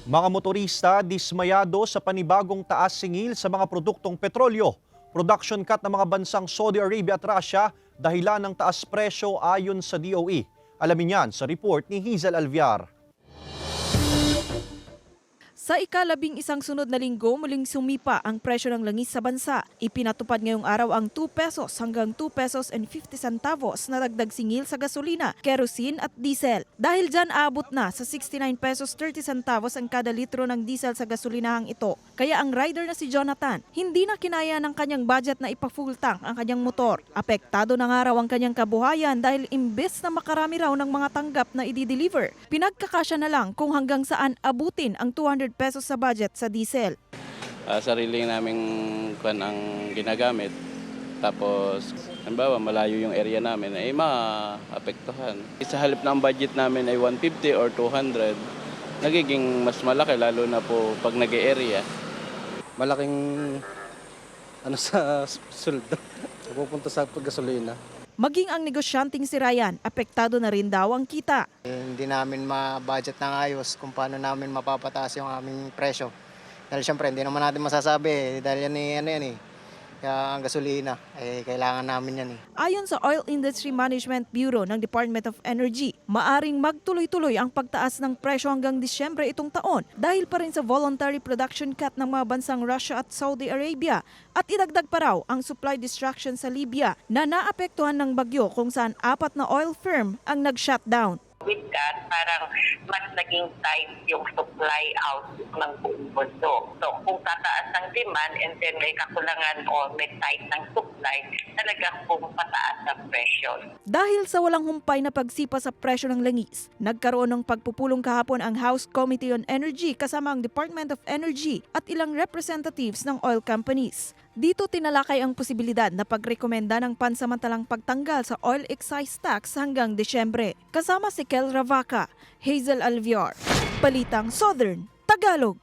Mga motorista dismayado sa panibagong taas singil sa mga produktong petrolyo. Production cut ng mga bansang Saudi Arabia at Russia dahilan ng taas presyo ayon sa DOE. Alamin yan sa report ni Hazel Alviar. Sa ika-11 sunod na linggo, muling sumipa ang presyo ng langis sa bansa. Ipinatupad ngayong araw ang 2 pesos hanggang 2 pesos and 50 centavos na dagdag singil sa gasolina, kerosene at diesel. Dahil dyan aabot na sa 69 pesos 30 centavos ang kada litro ng diesel sa gasolinahang ito. Kaya ang rider na si Jonathan, hindi na kinaya ng kanyang budget na ipa-full tank ang kanyang motor. Apektado na nga raw ang kanyang kabuhayan dahil imbes na makarami raw ng mga tanggap na i-deliver, pinagkakasya na lang kung hanggang saan abutin ang 200 pesos sa budget sa diesel. Sarili naming kwan ang ginagamit. Tapos, halimbawa malayo yung area namin ay maapektuhan. Sa halip ng budget namin ay 150 or 200, nagiging mas malaki lalo na po pag nag-area. Malaking sa suldo pupunta sa gasolina. Maging ang negosyanteng si Ryan, apektado na rin daw ang kita. Hindi namin ma-budget ng ayos kung paano namin mapapataas yung aming presyo. Dahil syempre hindi naman natin masasabi dahil yan kaya ang gasolina kailangan namin yan . Ayon sa Oil Industry Management Bureau ng Department of Energy, maaring magtuloy-tuloy ang pagtaas ng presyo hanggang Disyembre itong taon dahil pa rin sa voluntary production cut ng mga bansang Russia at Saudi Arabia at idagdag pa raw ang supply disruption sa Libya na naapektuhan ng bagyo kung saan 4 na oil firm ang nag-shutdown. With that, parang mas naging tight yung supply out ng buong mundo. So kung tataas ang demand and then may kakulangan o may tight ng supply, talagang pumapataas ang presyo. Dahil sa walang humpay na pagsipa sa presyo ng langis, nagkaroon ng pagpupulong kahapon ang House Committee on Energy kasama ang Department of Energy at ilang representatives ng oil companies. Dito tinalakay ang posibilidad na pagrekomenda ng pansamantalang pagtanggal sa oil excise tax hanggang Disyembre. Kasama si Kel Ravaca, Hazel Alviar, Balitang Southern, Tagalog.